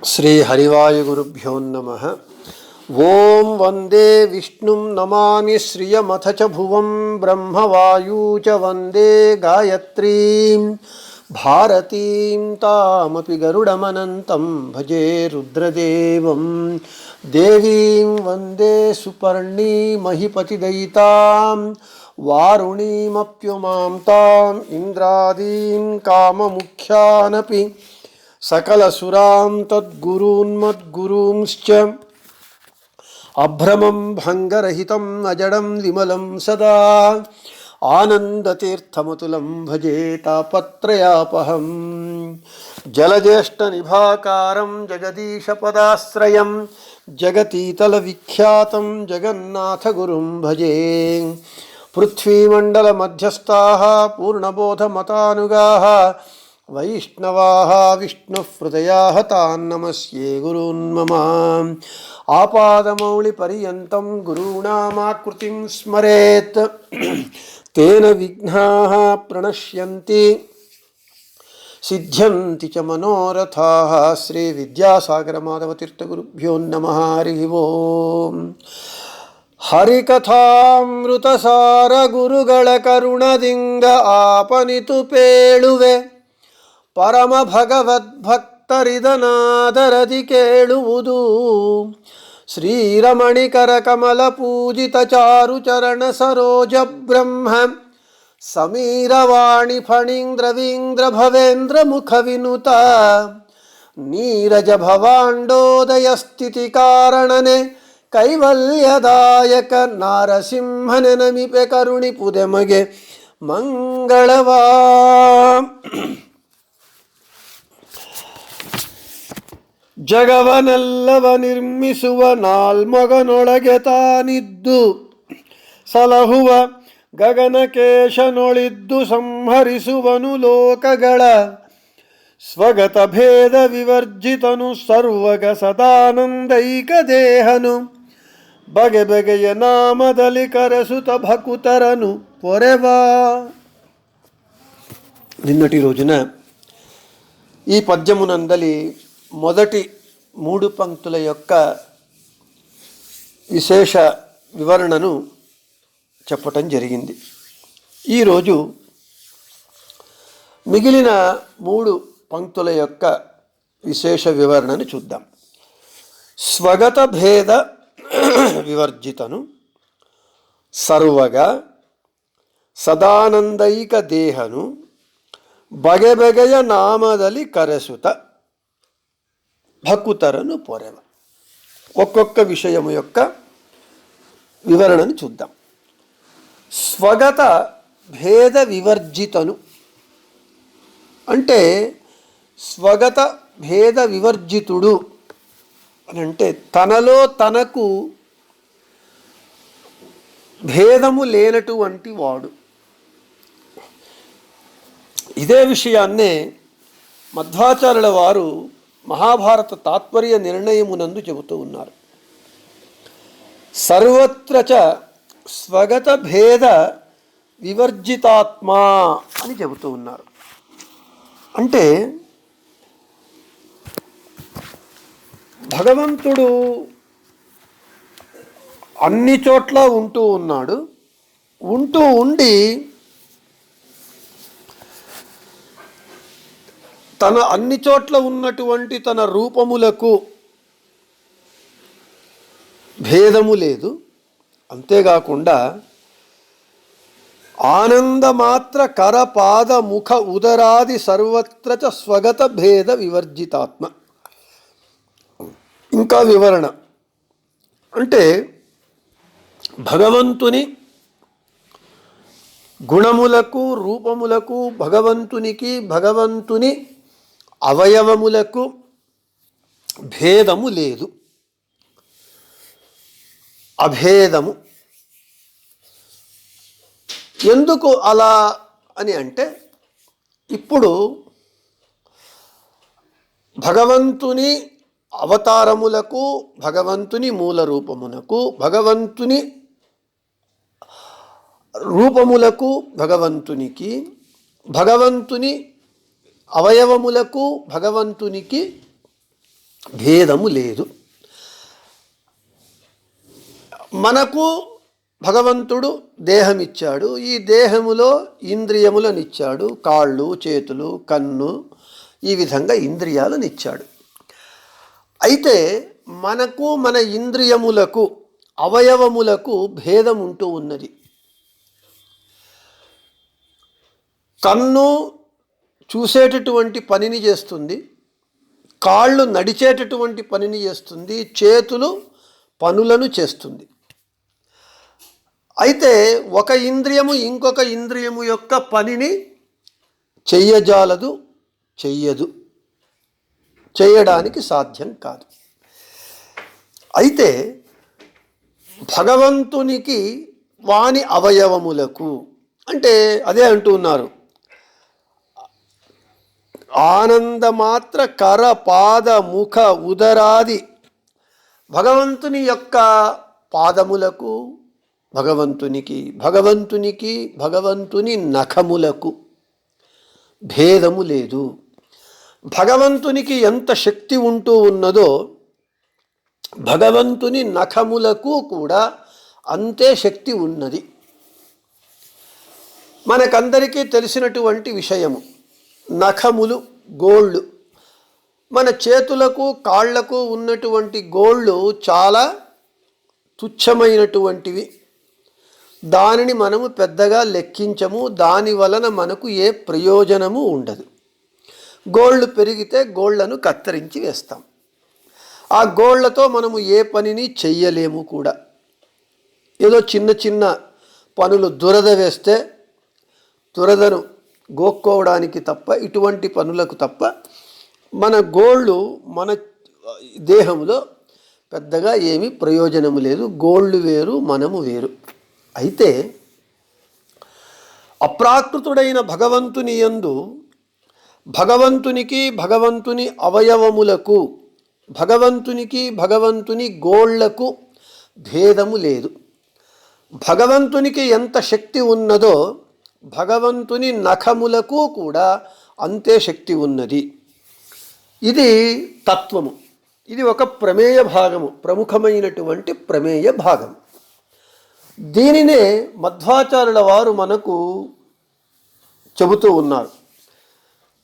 श्री हरिवायुगुरुभ्यो नमः। ओं वंदे विष्णुं नमामि श्रियमथ च भुवं ब्रह्मवायू च वंदे गायत्रीं भारतीं तामपि गरुडमनन्तं भजे रुद्रदेवं देवीं वंदे सुपर्णीमहिपतिदयितां वारुणीमप्युमां ताम् इंद्रादीं काममुख्यानपि सकलसुरां तद्गुरून्मद्गुरूंश्च अभ्रमं भङ्गरहितम् अजडं विमलं सदा आनन्दतीर्थमतुलं भजे तापत्रयापहं जलज्येष्ठनिभाकारं जगदीशपदाश्रयं जगतीतलविख्यातं जगन्नाथगुरुं भजे। पृथ्वीमण्डलमध्यस्थाः पूर्णबोधमतानुगाः वैष्णवाः विष्णुहृदयाः तान् नमस्ये गुरून् मम। आपादमौलिपर्यन्तं गुरूणामाकृतिं स्मरेत् तेन विघ्नाः प्रणश्यन्ति सिद्ध्यन्ति च मनोरथाः। श्री विद्यासागरमाधवतीर्थगुरुभ्यो नमः। हरिः ओम्। ಹರಿಕಥಾಮೃತಸಾರ ಗುರುಗಳ ಕರುಣದಿಂದ ಆಪನಿತು ಪೇಳುವೆ ಪರಮ ಭಗವದ್ಭಕ್ತರಿದನಾದರದಿ ಕೇಳುವುದು ಶ್ರೀರಮಣಿಕರ ಕಮಲ ಪೂಜಿತ ಚಾರು ಚರಣ ಸರೋಜ ಬ್ರಹ್ಮ ಸಮೀರವಾಣಿ ಫಣೀಂದ್ರವೀಂದ್ರ ಭವೇಂದ್ರ ಮುಖ ವಿನುತ ನೀರಜ ಭವಾಂಡೋದಯ ಸ್ಥಿತಿ ಕಾರಣನೆ ಕೈವಲ್ಯದಾಯಕ ನಾರಸಿಂಹನೆ ನಮಿಪೆ ಕರುಣಿ ಪುದೆಮಗೆ ಮಂಗಳವಾ. ಜಗವನೆಲ್ಲವ ನಿರ್ಮಿಸುವ ನಾಲ್ಮಗನೊಳಗೆ ತಾನಿದ್ದು ಸಲಹುವ ಗಗನಕೇಶನೊಳಿದ್ದು ಸಂಹರಿಸುವನು ಲೋಕಗಳ ಸ್ವಗತ ಭೇದ ವಿವರ್ಜಿತನು ಸರ್ವಗ ಸದಾನಂದೈಕ ದೇಹನು ಬಗೆ ಬಗೆಯ ನಾಮದಲ್ಲಿ ಕರೆಸುತ್ತ భకుతరను పొరెవా. నిన్నటి రోజున ఈ పద్యమునందలి మొదటి 3 పంక్తుల యొక్క విశేష వివరణను చెప్పటం జరిగింది. ఈరోజు మిగిలిన 3 పంక్తుల యొక్క విశేష వివరణను చూద్దాం. స్వగత భేద వివర్జితను సర్వగా సదానందైక దేహను బగె బಗೆಯ నామದಲ್ಲಿ కరెసుత భకుతరను పొరెవ. ఒక్కొక్క విషయము యొక్క వివరణను చూద్దాం. స్వగత భేద వివర్జితను అంటే స్వగత భేద వివర్జితుడు అని అంటే తనలో తనకు భేదము లేనటువంటి వాడు. ఇదే విషయాన్నే మధ్వాచార్యుల వారు మహాభారత తాత్పర్య నిర్ణయమునందు చెబుతూ ఉన్నారు. సర్వత్ర చ స్వగత భేద వివర్జితాత్మా అని చెబుతూ ఉన్నారు. అంటే భగవంతుడు అన్ని చోట్ల ఉంటూ ఉన్నాడు. ఉంటూ ఉండి తన అన్ని చోట్ల ఉన్నటువంటి తన రూపములకు భేదము లేదు. అంతేకాకుండా ఆనందమాత్ర కరపాద ముఖ ఉదరాది సర్వత్ర చ స్వగత భేద వివర్జితాత్మ. ఇంకా వివరణ అంటే భగవంతుని గుణములకు రూపములకు భగవంతుని అవయవములకు భేదము లేదు, అభేదము. ఎందుకు అలా అని అంటే ఇప్పుడు భగవంతుని అవతారములకు భగవంతుని మూల రూపమునకు భగవంతుని రూపములకు భగవంతునికి భగవంతుని అవయవములకు భగవంతునికి భేదము లేదు. మనకు భగవంతుడు దేహం ఇచ్చాడు. ఈ దేహములో ఇంద్రియములను ఇచ్చాడు. కాళ్ళు, చేతులు, కన్ను, ఈ విధంగా ఇంద్రియాలను ఇచ్చాడు. అయితే మనకు మన ఇంద్రియములకు, అవయవములకు భేదం ఉంటూ ఉన్నది. కన్ను చూసేటటువంటి పనిని చేస్తుంది, కాళ్ళు నడిచేటటువంటి పనిని చేస్తుంది, చేతులు పనులను చేస్తుంది. అయితే ఒక ఇంద్రియము ఇంకొక ఇంద్రియము యొక్క పనిని చెయ్యజాలదు, చెయ్యదు, చేయడానికి సాధ్యం కాదు. అయితే భగవంతునికి వాని అవయవములకు, అంటే అదే అంటూ ఉన్నారు, ఆనందమాత్ర కర పాద ముఖ ఉదరాది, భగవంతుని యొక్క పాదములకు భగవంతునికి, భగవంతుని నఖములకు భేదము లేదు. భగవంతునికి ఎంత శక్తి ఉంటూ ఉన్నదో భగవంతుని నఖములకు కూడా అంతే శక్తి ఉన్నది. మనకందరికీ తెలిసినటువంటి విషయము, నఖములు గోళ్ళు. మన చేతులకు కాళ్లకు ఉన్నటువంటి గోళ్ళు చాలా తుచ్చమైనటువంటివి. దానిని మనము పెద్దగా లెక్కించము. దాని వలన మనకు ఏ ప్రయోజనము ఉండదు. గోళ్ళు పెరిగితే గోళ్లను కత్తిరించి వేస్తాం. ఆ గోళ్లతో మనము ఏ పనిని చెయ్యలేము కూడా. ఏదో చిన్న చిన్న పనులు, దురద వేస్తే దురదను గోక్కోవడానికి తప్ప, ఇటువంటి పనులకు తప్ప మన గోళ్ళు మన దేహంలో పెద్దగా ఏమీ ప్రయోజనము లేదు. గోళ్ళు వేరు, మనము వేరు. అయితే అప్రాకృతుడైన భగవంతుని యందు భగవంతునికి, భగవంతుని అవయవములకు, భగవంతుని గోళ్లకు భేదము లేదు. భగవంతునికి ఎంత శక్తి ఉన్నదో భగవంతుని నఖములకు కూడా అంతే శక్తి ఉన్నది. ఇది తత్వము. ఇది ఒక ప్రమేయ భాగము, ప్రముఖమైనటువంటి ప్రమేయ భాగం. దీనినే మధ్వాచార్యుల వారు మనకు చెబుతూ ఉన్నారు.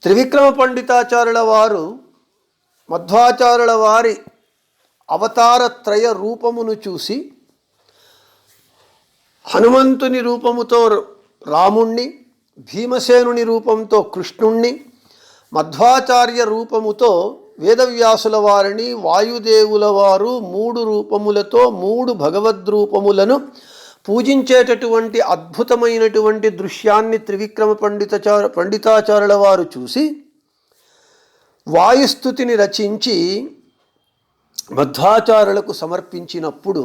త్రివిక్రమ పండితాచార్యుల వారు మధ్వాచార్యుల వారి అవతారత్రయ రూపమును చూసి, హనుమంతుని రూపముతో రాముణ్ణి, భీమసేనుని రూపంతో కృష్ణుణ్ణి, మధ్వాచార్య రూపముతో వేదవ్యాసుల వారిని, వాయుదేవుల వారు 3 రూపములతో 3 భగవద్రూపములను పూజించేటటువంటి అద్భుతమైనటువంటి దృశ్యాన్ని త్రివిక్రమ పండితాచార్యుల వారు చూసి వాయుస్తుతిని రచించి మధ్వాచార్యులకు సమర్పించినప్పుడు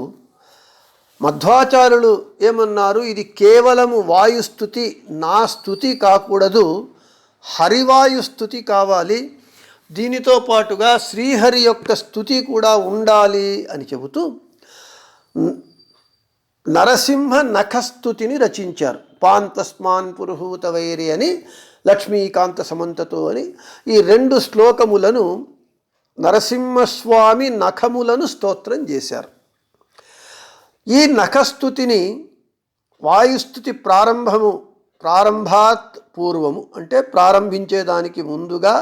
మధ్వాచార్యులు ఏమన్నారు, ఇది కేవలము వాయుస్తుతి, నా స్తుతి కాకూడదు, హరివాయుస్తుతి కావాలి, దీనితో పాటుగా శ్రీహరి యొక్క స్తుతి కూడా ఉండాలి అని చెబుతూ నరసింహ నఖస్తుతిని రచించారు. పాంతస్మాన్ పురుహూత వైరి అని, లక్ష్మీకాంత సమంతతో అని ఈ 2 శ్లోకములను నరసింహస్వామి నఖములను స్తోత్రం చేశారు. ఈ నఖస్తుతిని వాయుస్తుతి ప్రారంభాత్ పూర్వము, అంటే ప్రారంభించేదానికి ముందుగా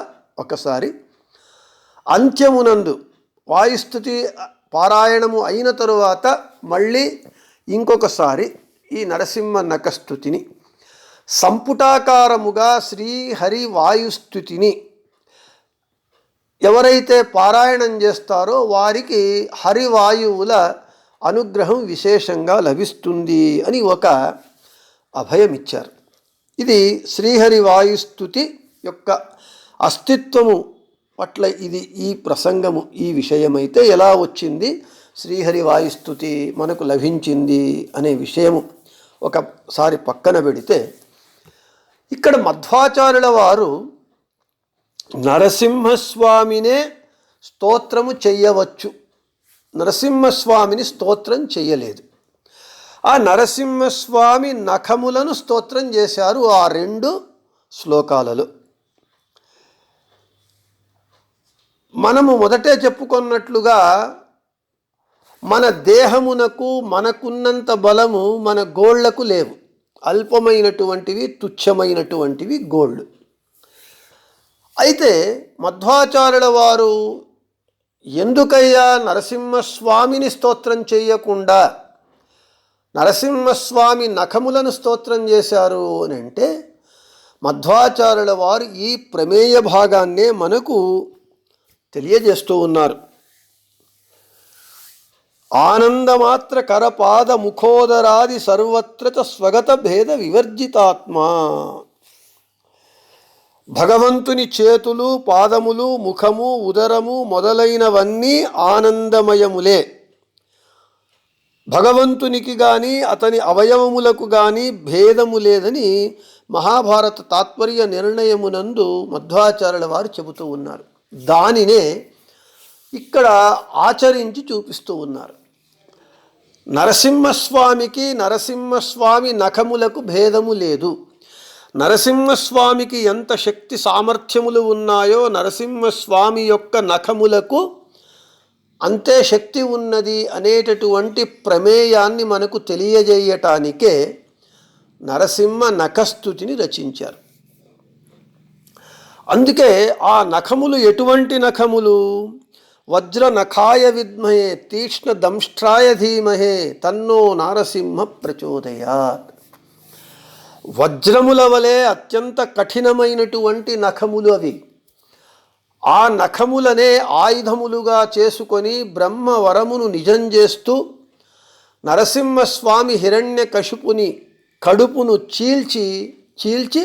ఒకసారి, అంత్యమునందు వాయుస్తుతి పారాయణము అయిన తరువాత మళ్ళీ ఇంకొకసారి ఈ నరసింహ నఖస్తుతిని సంపుటాకారముగా శ్రీహరి వాయుస్తుతిని ఎవరైతే పారాయణం చేస్తారో వారికి హరివాయువుల అనుగ్రహం విశేషంగా లభిస్తుంది అని ఒక అభయం ఇచ్చారు. ఇది శ్రీహరి వాయుస్తుతి యొక్క అస్తిత్వము పట్ల ఇది ఈ ప్రసంగము, ఈ విషయమైతే ఎలా వచ్చింది, శ్రీహరి వాయుస్తుతి మనకు లభించింది అనే విషయము ఒకసారి పక్కన పెడితే, ఇక్కడ మధ్వాచార్యుల వారు నరసింహస్వామినే స్తోత్రము చెయ్యవచ్చు, నరసింహస్వామిని స్తోత్రం చెయ్యలేదు. ఆ నరసింహస్వామి నఖములను స్తోత్రం చేశారు ఆ 2 శ్లోకాలలో. మనము మొదటే చెప్పుకున్నట్లుగా మన దేహమునకు మనకున్నంత బలము మన గోళ్లకు లేవు. అల్పమైనటువంటివి, తుచ్చమైనటువంటివి గోళ్ళు. అయితే మధ్వాచార్యుల వారు ఎందుకయ్యా నరసింహస్వామిని స్తోత్రం చేయకుండా నరసింహస్వామి నఖములను స్తోత్రం చేశారు అని అంటే, మధ్వాచార్యుల వారు ఈ ప్రమేయ భాగాన్నే మనకు తెలియజేస్తూ ఉన్నారు. ఆనందమాత్ర కరపాద ముఖోదరాది సర్వత్ర స్వగత భేద వివర్జితాత్మా. భగవంతుని చేతులు, పాదములు, ముఖము, ఉదరము మొదలైనవన్నీ ఆనందమయములే. భగవంతునికి కానీ అతని అవయవములకు కానీ భేదము లేదని మహాభారత తాత్పర్య నిర్ణయమునందు మధ్వాచార్యుల వారు చెబుతూ ఉన్నారు. దానినే ఇక్కడ ఆచరించి చూపిస్తూ ఉన్నారు. నరసింహస్వామికి నరసింహస్వామి నఖములకు భేదము లేదు. నరసింహస్వామికి ఎంత శక్తి సామర్థ్యములు ఉన్నాయో నరసింహస్వామి యొక్క నఖములకు అంతే శక్తి ఉన్నది అనేటటువంటి ప్రమేయాన్ని మనకు తెలియజేయటానికే నరసింహ నఖస్తుతిని రచించారు. అందుకే ఆ నఖములు ఎటువంటి నఖములు? వజ్ర నఖాయ విద్మహే తీక్ష్ణ దంష్ట్రాయ ధీమహే తన్నో నారసింహ ప్రచోదయాత్. వజ్రముల వలె అత్యంత కఠినమైనటువంటి నఖములు అవి. ఆ నఖములనే ఆయుధములుగా చేసుకొని బ్రహ్మవరమును నిజం చేస్తూ నరసింహస్వామి హిరణ్యకశిపుని కడుపును చీల్చి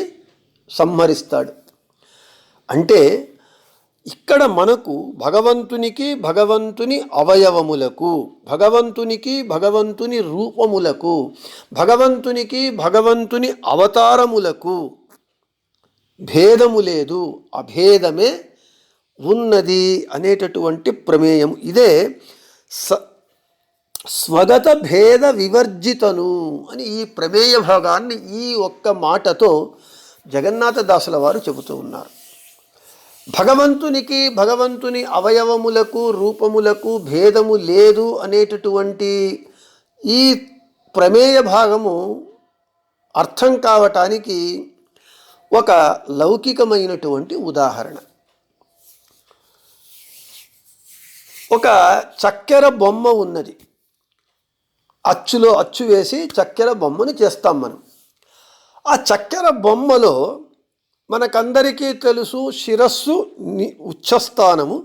సంహరిస్తాడు. అంటే ఇక్కడ మనకు భగవంతునికి భగవంతుని అవయవములకు, భగవంతునికి భగవంతుని రూపములకు, భగవంతునికి భగవంతుని అవతారములకు భేదము లేదు, అభేదమే ఉన్నది అనేటటువంటి ప్రమేయం. ఇదే స్వగత భేద వివర్జితను అని ఈ ప్రమేయ భాగాన్ని ఈ ఒక్క మాటతో జగన్నాథదాసుల వారు చెబుతూ ఉన్నారు. భగవంతునికి భగవంతుని అవయవములకు రూపములకు భేదము లేదు అనేటటువంటి ఈ ప్రమేయ భాగము అర్థం కావటానికి ఒక లౌకికమైనటువంటి ఉదాహరణ. ఒక చక్కెర బొమ్మ ఉన్నది. అచ్చులో అచ్చు వేసి చక్కెర బొమ్మను చేస్తాం మనం. ఆ చక్కెర బొమ్మలో మనకందరికీ తెలుసు, శిరస్సు ఉచ్చస్థానము,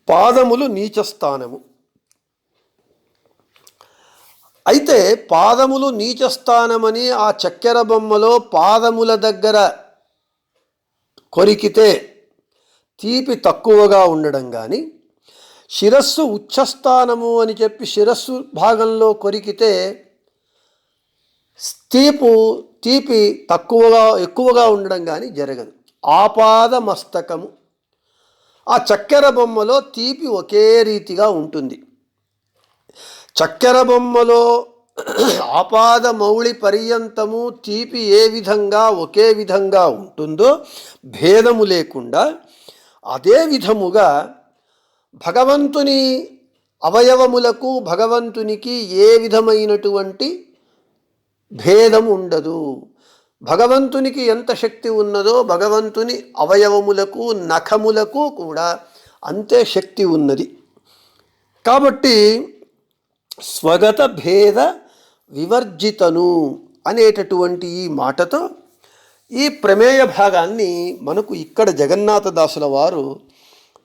పాదములు నీచస్థానము. అయితే పాదములు నీచస్థానమని ఆ చక్కెర బొమ్మలో పాదముల దగ్గర కొరికితే తీపి తక్కువగా ఉండడం కానీ, శిరస్సు ఉచ్చస్థానము అని చెప్పి శిరస్సు భాగంలో కొరికితే తీపి ఎక్కువగా ఉండడం కానీ జరగదు. ఆపాద మస్తకము, ఆ చక్కెర బొమ్మలో తీపి ఒకే రీతిగా ఉంటుంది. చక్కెర బొమ్మలో ఆపాద మౌళి పర్యంతము తీపి ఏ విధంగా ఒకే విధంగా ఉంటుందో భేదము లేకుండా, అదే విధముగా భగవంతుని అవయవములకు భగవంతునికి ఏ విధమైనటువంటి భేదం ఉండదు. భగవంతునికి ఎంత శక్తి ఉన్నదో భగవంతుని అవయవములకు నఖములకు కూడా అంతే శక్తి ఉన్నది. కాబట్టి స్వగత భేద వివర్జితను అనేటటువంటి ఈ మాటతో ఈ ప్రమేయ భాగాన్ని మనకు ఇక్కడ జగన్నాథదాసుల వారు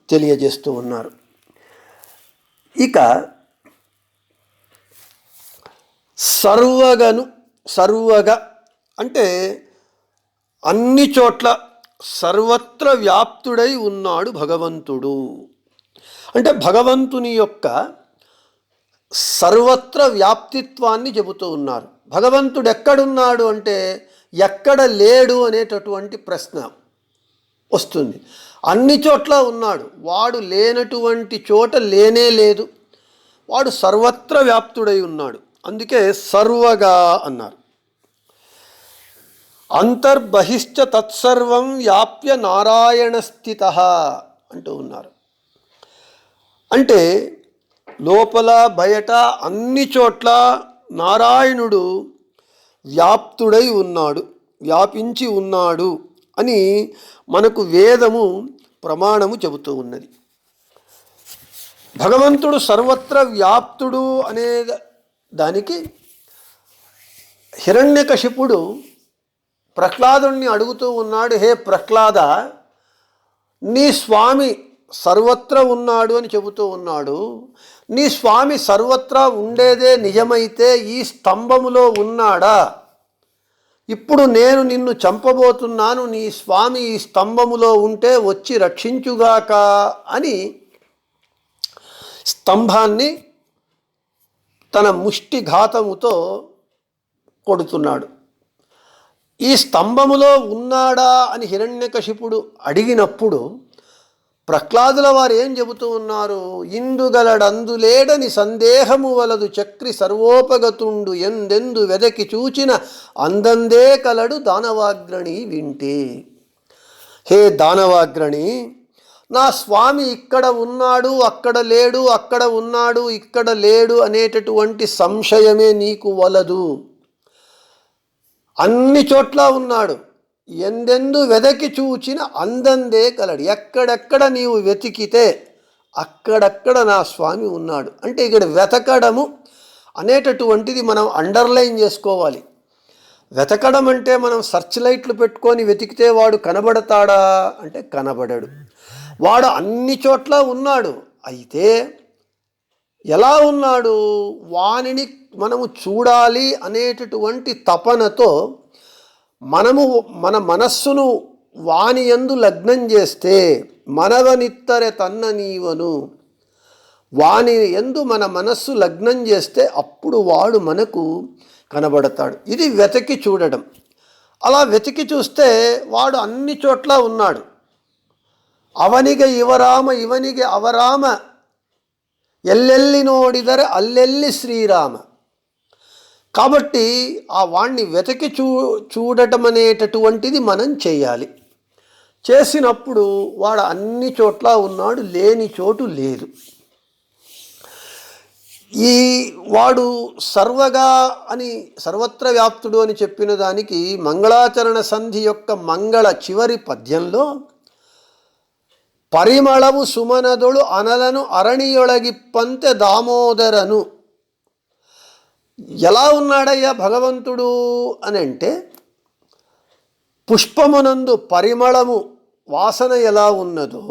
తెలియజేస్తూ ఉన్నారు. ఇక సర్వగ అంటే అన్ని చోట్ల సర్వత్ర వ్యాప్తుడై ఉన్నాడు భగవంతుడు. అంటే భగవంతుని యొక్క సర్వత్ర వ్యాప్తిత్వాన్ని చెబుతూ ఉన్నారు. భగవంతుడు ఎక్కడున్నాడు అంటే ఎక్కడ లేడు అనేటటువంటి ప్రశ్న వస్తుంది. అన్ని చోట్ల ఉన్నాడు. వాడు లేనటువంటి చోట లేనే లేదు. వాడు సర్వత్ర వ్యాప్తుడై ఉన్నాడు. అందుకే సర్వగా అన్నారు. అంతర్బహిశ్చ తత్సర్వం వ్యాప్య నారాయణ స్థితః. అంటూ ఉన్నారు. అంటే లోపల బయట అన్ని చోట్ల నారాయణుడు వ్యాప్తుడై ఉన్నాడు, వ్యాపించి ఉన్నాడు అని మనకు వేదము ప్రమాణము చెబుతూ ఉన్నది. భగవంతుడు సర్వత్ర వ్యాప్తుడు అనే దానికి హిరణ్యకశిపుడు ప్రహ్లాదుణ్ణి అడుగుతూ ఉన్నాడు, హే ప్రహ్లాద, నీ స్వామి సర్వత్రా ఉన్నాడు అని చెబుతూ ఉన్నాడు. నీ స్వామి సర్వత్రా ఉండేదే నిజమైతే ఈ స్తంభములో ఉన్నాడా? ఇప్పుడు నేను నిన్ను చంపబోతున్నాను, నీ స్వామి ఈ స్తంభములో ఉంటే వచ్చి రక్షించుగాక అని స్తంభాన్ని తన ముష్టిఘాతముతో కొడుతున్నాడు. ఈ స్తంభములో ఉన్నాడా అని హిరణ్యకశిపుడు అడిగినప్పుడు ప్రహ్లాదుల వారు ఏం చెబుతూ ఉన్నారు? ఇందుగలడందులేడని సందేహము వలదు చక్రి సర్వోపగతుండు ఎందెందు వెదకి చూచిన అందందే కలడు దానవాగ్రణి వింటే. హే దానవాగ్రణి, నా స్వామి ఇక్కడ ఉన్నాడు, అక్కడ లేడు, అక్కడ ఉన్నాడు, ఇక్కడ లేడు అనేటటువంటి సంశయమే నీకు వలదు. అన్ని చోట్ల ఉన్నాడు. ఎందెందు వెదకి చూచిన అందందే కలడు. ఎక్కడెక్కడ నీవు వెతికితే అక్కడక్కడ నా స్వామి ఉన్నాడు. అంటే ఇక్కడ వెతకడము అనేటటువంటిది మనం అండర్లైన్ చేసుకోవాలి. వెతకడం అంటే మనం సర్చ్ లైట్లు పెట్టుకొని వెతికితే వాడు కనబడతాడా అంటే కనబడడు. వాడు అన్ని చోట్ల ఉన్నాడు. అయితే ఎలా ఉన్నాడు? వానిని మనము చూడాలి అనేటటువంటి తపనతో మనము మన మనస్సును వాని యందు లగ్నం చేస్తే మనవనిత్తరె తన్న నీవను, వాని యందు మన మనస్సు లగ్నం చేస్తే అప్పుడు వాడు మనకు కనబడతాడు. ఇది వెతికి చూడడం. అలా వెతికి చూస్తే వాడు అన్ని చోట్ల ఉన్నాడు. అవనిగ ఇవరామ ఇవనిగ అవరామ ఎల్లెల్లి నోడిదర అల్లెల్లి శ్రీరామ. కాబట్టి ఆ వాణ్ణి వెతికి చూడటం అనేటటువంటిది మనం చేయాలి. చేసినప్పుడు వాడు అన్ని చోట్ల ఉన్నాడు, లేని చోటు లేదు. ఈ వాడు సర్వగా అని సర్వత్ర వ్యాప్తుడు అని చెప్పిన దానికి మంగళాచరణ సంధి యొక్క మంగళ చివరి పద్యంలో పరిమళము సుమనదుడు అనలను అరణియొళగిప్పంతె దామోదరను. ఎలా ఉన్నాడయ్యా భగవంతుడు అని అంటే, పుష్పమునందు పరిమళము వాసన ఎలా ఉన్నదో,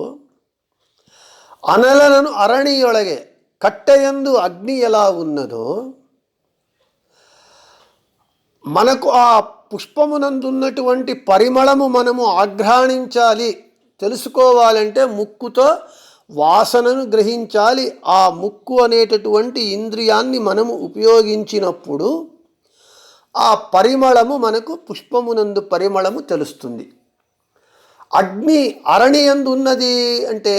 అనలను అరణియొళగే కట్టెయందు అగ్ని ఎలా ఉన్నదో, మనకు ఆ పుష్పమునందున్నటువంటి పరిమళము మనము ఆఘ్రాణించాలి, తెలుసుకోవాలంటే ముక్కుతో వాసనను గ్రహించాలి. ఆ ముక్కు అనేటటువంటి ఇంద్రియాన్ని మనము ఉపయోగించినప్పుడు ఆ పరిమళము మనకు పుష్పమునందు పరిమళము తెలుస్తుంది. అగ్ని అరణియందు ఉన్నది అంటే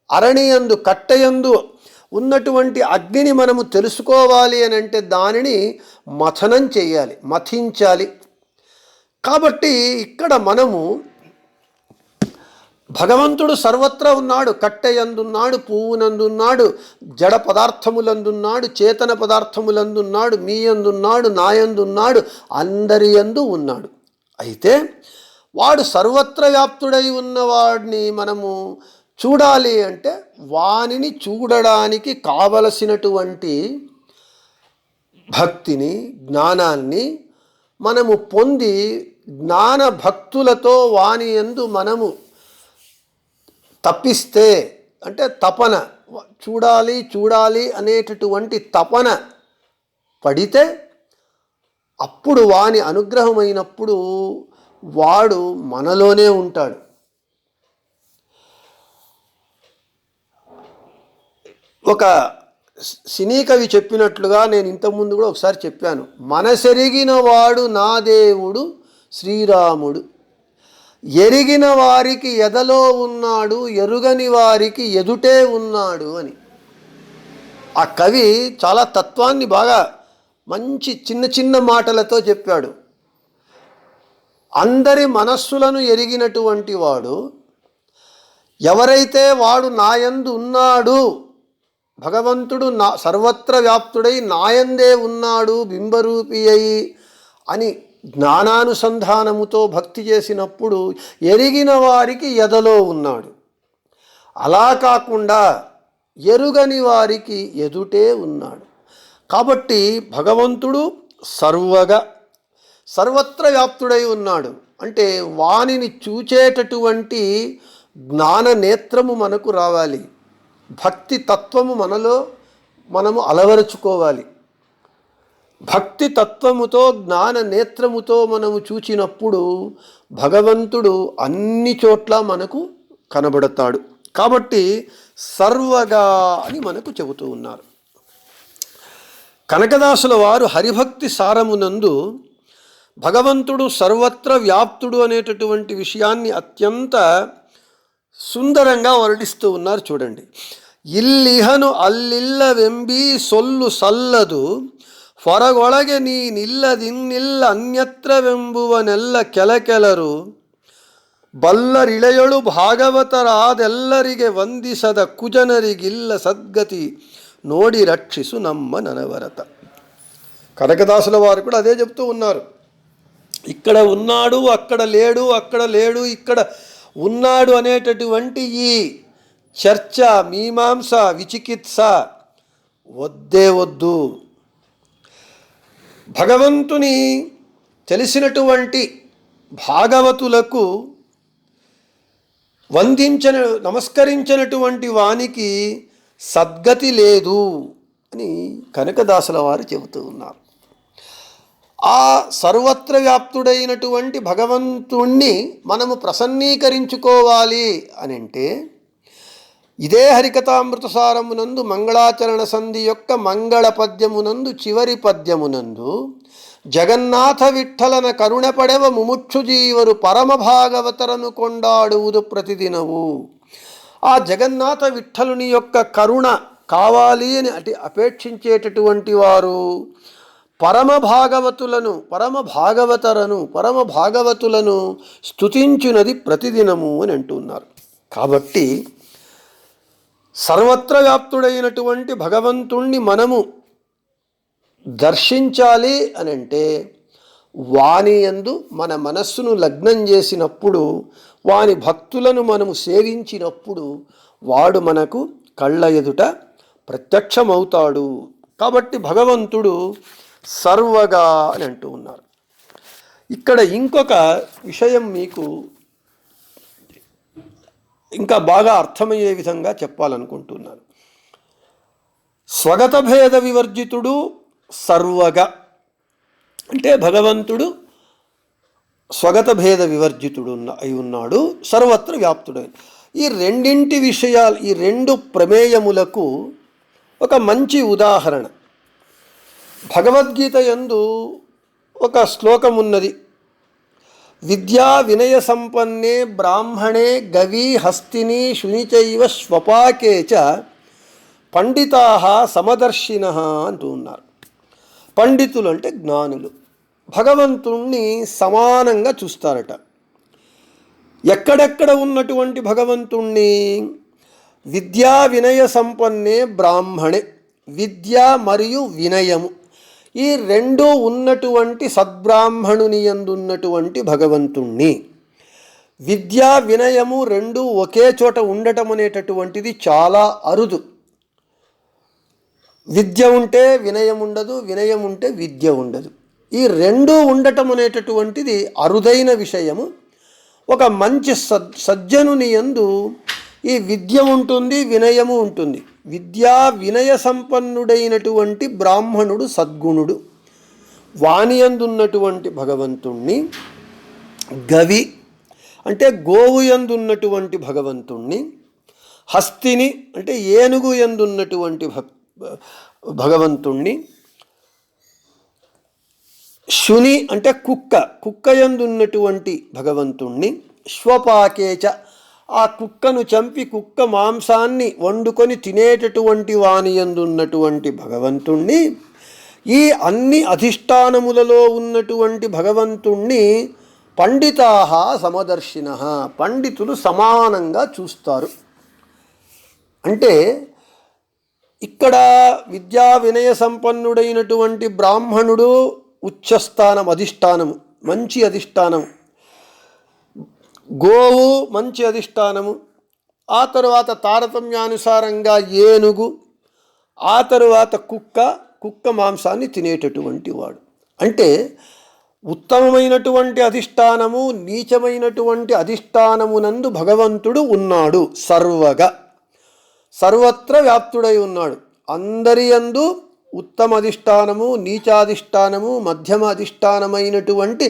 అరణియందు కట్టయందు ఉన్నటువంటి అగ్నిని మనము తెలుసుకోవాలి అని అంటే దానిని మథనం చేయాలి, మథించాలి. కాబట్టి ఇక్కడ మనము భగవంతుడు సర్వత్రా ఉన్నాడు. కట్టెయందున్నాడు, పువ్వునందున్నాడు, జడ పదార్థములందున్నాడు, చేతన పదార్థములందున్నాడు, మీ యందున్నాడు, నాయందున్నాడు, అందరి యందు ఉన్నాడు. అయితే వాడు సర్వత్ర వ్యాప్తుడై ఉన్నవాడిని మనము చూడాలి అంటే వానిని చూడడానికి కావలసినటువంటి భక్తిని, జ్ఞానాన్ని మనము పొంది జ్ఞాన భక్తులతో వాని యందు మనము తప్పిస్తే, అంటే తపన, చూడాలి చూడాలి అనేటటువంటి తపన పడితే అప్పుడు వాని అనుగ్రహమైనప్పుడు వాడు మనలోనే ఉంటాడు. ఒక సినీ కవి చెప్పినట్లుగా నేను ఇంతకుముందు కూడా ఒకసారి చెప్పాను, మనసెరిగిన వాడు నా దేవుడు శ్రీరాముడు, ఎరిగిన వారికి ఎదలో ఉన్నాడు, ఎరుగని వారికి ఎదుటే ఉన్నాడు అని. ఆ కవి చాలా తత్వాన్ని బాగా మంచి చిన్న చిన్న మాటలతో చెప్పాడు. అందరి మనస్సులను ఎరిగినటువంటి వాడు, ఎవరైతే వాడు నాయందు ఉన్నాడు, భగవంతుడు సర్వత్ర వ్యాప్తుడై నాయందే ఉన్నాడు బింబరూపి అయి అని జ్ఞానానుసంధానముతో భక్తి చేసినప్పుడు ఎరిగిన వారికి ఎదలో ఉన్నాడు. అలా కాకుండా ఎరుగని వారికి ఎదుటే ఉన్నాడు. కాబట్టి భగవంతుడు సర్వత్ర వ్యాప్తుడై ఉన్నాడు. అంటే వానిని చూచేటటువంటి జ్ఞాన నేత్రము మనకు రావాలి. భక్తి తత్వము మనము అలవరుచుకోవాలి. భక్తి తత్వముతో జ్ఞాన నేత్రముతో మనము చూచినప్పుడు భగవంతుడు అన్ని చోట్ల మనకు కనబడతాడు. కాబట్టి సర్వగా అని మనకు చెబుతూ ఉన్నారు. కనకదాసుల వారు హరిభక్తి సారమునందు భగవంతుడు సర్వత్ర వ్యాప్తుడు అనేటటువంటి విషయాన్ని అత్యంత సుందరంగా వర్ణిస్తూ ఉన్నారు. చూడండి. ఇల్లిహను అల్లిల్ల వెంబి సొల్లు సల్లదు ಹೊರಗೊಳಗೆ ನೀನಿಲ್ಲದಿನ್ನಿಲ್ಲ ಅನ್ಯತ್ರ ವೆಂಬುವನೆಲ್ಲ ಕೆಲಕೆಲರು ಬಲ್ಲರಿಳೆಯಳು ಭಾಗವತರಾದೆಲ್ಲರಿಗೆ ವಂದಿಸದ ಕುಜನರಿಗಿಲ್ಲ ಸದ್ಗತಿ ನೋಡಿ రక్షిసు నమ్మ ననవరత. కనకదాసుల వారు కూడా అదే చెప్తూ ఉన్నారు. ఇక్కడ ఉన్నాడు, అక్కడ లేడు, అక్కడ లేడు, ఇక్కడ ఉన్నాడు అనేటటువంటి ఈ చర్చ, మీమాంస, విచికిత్స వద్దే వద్దు. భగవంతుని తెలిసినటువంటి భాగవతులకు నమస్కరించినటువంటి వానికి సద్గతి లేదు అని కనకదాసుల వారు చెబుతూ ఉన్నారు. ఆ సర్వత్ర వ్యాప్తుడైనటువంటి భగవంతుణ్ణి మనము ప్రసన్నీకరించుకోవాలి అని అంటే ఇదే హరికథామృత సారమునందు మంగళాచరణ సంధి యొక్క మంగళ పద్యమునందు చివరి పద్యమునందు జగన్నాథ విఠ్ఠలన కరుణపడెవ ముముక్షు జీవరు పరమ భాగవతరను కొండాడువుదు ప్రతిదినవు. ఆ జగన్నాథ విఠ్ఠలుని యొక్క కరుణ కావాలి అని అపేక్షించేటటువంటి వారు పరమ భాగవతులను స్తుతించునది ప్రతిదినము అని అంటున్నారు. కాబట్టి సర్వత్ర వ్యాప్తుడైనటువంటి భగవంతుణ్ణి మనము దర్శించాలి అని అంటే వాని యందు మన మనస్సును లగ్నం చేసినప్పుడు, వాని భక్తులను మనము సేవించినప్పుడు వాడు మనకు కళ్ళ ఎదుట ప్రత్యక్షమవుతాడు. కాబట్టి భగవంతుడు సర్వగా అని అంటూ ఉన్నారు. ఇక్కడ ఇంకొక విషయం మీకు ఇంకా బాగా అర్థమయ్యే విధంగా చెప్పాలనుకుంటున్నాను. స్వగత భేద వివర్జితుడు సర్వగా అంటే భగవంతుడు స్వగత భేద వివర్జితుడు అయి ఉన్నాడు, సర్వత్ర వ్యాప్తుడు. ఈ రెండింటి విషయాలు, ఈ రెండు ప్రమేయములకు ఒక మంచి ఉదాహరణ భగవద్గీత యందు ఒక శ్లోకం ఉన్నది. విద్యా వినయ సంపన్నే బ్రాహ్మణే గవి హస్తిని శునిచైవ స్వపాకే చ పండితాః సమదర్శినః అంటూ ఉన్నారు. పండితులు అంటే జ్ఞానులు భగవంతుణ్ణి సమానంగా చూస్తారట. ఎక్కడెక్కడ ఉన్నటువంటి భగవంతుణ్ణి? విద్యా వినయ సంపన్నే బ్రాహ్మణే, విద్య మరియు వినయము ఈ రెండు ఉన్నటువంటి సద్బ్రాహ్మణుని యందున్నటువంటి భగవంతుణ్ణి. విద్యా వినయము రెండు ఒకే చోట ఉండటం అనేటటువంటిది చాలా అరుదు. విద్య ఉంటే వినయం ఉండదు, వినయం ఉంటే విద్య ఉండదు. ఈ రెండు ఉండటం అనేటటువంటిది అరుదైన విషయము. ఒక మంచి సజ్జనుని యందు ఈ విద్య ఉంటుంది, వినయము ఉంటుంది. విద్యా వినయ సంపన్నుడైనటువంటి బ్రాహ్మణుడు సద్గుణుడు. వాని యందున్నటువంటి భగవంతుణ్ణి, గవి అంటే గోవు యందున్నటువంటి భగవంతుణ్ణి, హస్తిని అంటే ఏనుగు యందున్నటువంటి భగవంతుణ్ణి, శుని అంటే కుక్క యందున్నటువంటి భగవంతుణ్ణి, శ్వపాకేచ ఆ కుక్కను చంపి కుక్క మాంసాన్ని వండుకొని తినేటటువంటి వాని యందున్నటువంటి భగవంతుణ్ణి, ఈ అన్ని అధిష్టానములలో ఉన్నటువంటి భగవంతుణ్ణి పండితాః సమదర్శినః, పండితులు సమానంగా చూస్తారు. అంటే ఇక్కడ విద్యా వినయ సంపన్నుడైనటువంటి బ్రాహ్మణుడు ఉచ్చస్థానం, అధిష్టానము, మంచి అధిష్టానము, గోవు మంచి అధిష్టానము, ఆ తరువాత తారతమ్యానుసారంగా ఏనుగు, ఆ తరువాత కుక్క మాంసాన్ని తినేటటువంటి వాడు. అంటే ఉత్తమమైనటువంటి అధిష్టానము, నీచమైనటువంటి అధిష్టానమునందు భగవంతుడు ఉన్నాడు. సర్వత్ర వ్యాప్తుడై ఉన్నాడు. అందరి యందు ఉత్తమ అధిష్టానము, నీచాధిష్టానము, మధ్యమ అధిష్టానమైనటువంటి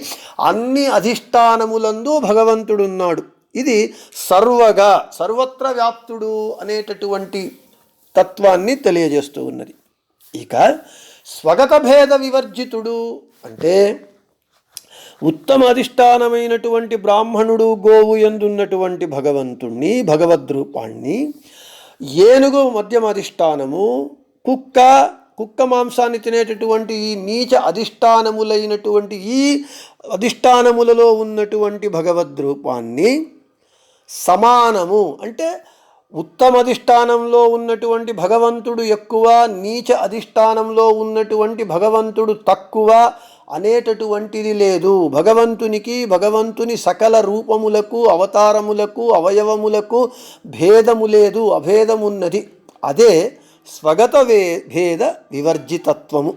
అన్ని అధిష్టానములందు భగవంతుడున్నాడు. ఇది సర్వత్ర వ్యాప్తుడు అనేటటువంటి తత్వాన్ని తెలియజేస్తూ ఉన్నది. ఇక స్వగత భేద వివర్జితుడు అంటే ఉత్తమ అధిష్టానమైనటువంటి బ్రాహ్మణుడు, గోవు ఎందున్నటువంటి భగవంతుణ్ణి, భగవద్రూపాన్ని, ఏనుగు మధ్యమ అధిష్టానము, కుక్క మాంసాన్ని తినేటటువంటి ఈ నీచ అధిష్టానములైనటువంటి ఈ అధిష్టానములలో ఉన్నటువంటి భగవద్రూపాన్ని సమానము అంటే ఉత్తమ అధిష్టానంలో ఉన్నటువంటి భగవంతుడు ఎక్కువ, నీచ అధిష్టానంలో ఉన్నటువంటి భగవంతుడు తక్కువ అనేటటువంటిది లేదు. భగవంతుని సకల రూపములకు, అవతారములకు, అవయవములకు భేదము లేదు, అభేదమున్నది. అదే స్వగత భేద వివర్జితత్వము.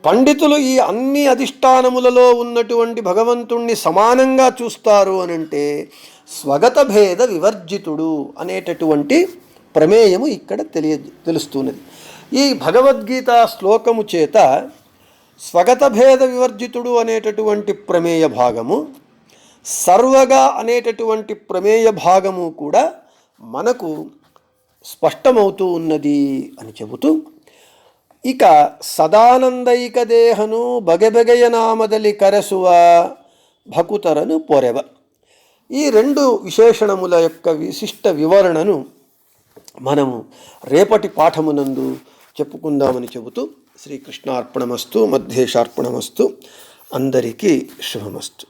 పండితులు ఈ అన్ని అధిష్టానములలో ఉన్నటువంటి భగవంతుణ్ణి సమానంగా చూస్తారు అనంటే స్వగత భేద వివర్జితుడు అనేటటువంటి ప్రమేయము ఇక్కడ తెలుస్తున్నది. ఈ భగవద్గీత శ్లోకము చేత స్వగత భేద వివర్జితుడు అనేటటువంటి ప్రమేయ భాగము, సర్వగా అనేటటువంటి ప్రమేయ భాగము కూడా మనకు స్పష్టమవుతూ ఉన్నది అని చెబుతూ, ఇక సదానందైక దేహను బగెబెగయ నామదలి కరసువ భకుతరను పొరెవ, ఈ రెండు విశేషణముల యొక్క విశిష్ట వివరణను మనము రేపటి పాఠమునందు చెప్పుకుందామని చెబుతూ శ్రీకృష్ణార్పణమస్తు, మధ్యేశార్పణమస్తు. అందరికీ శుభమస్తు.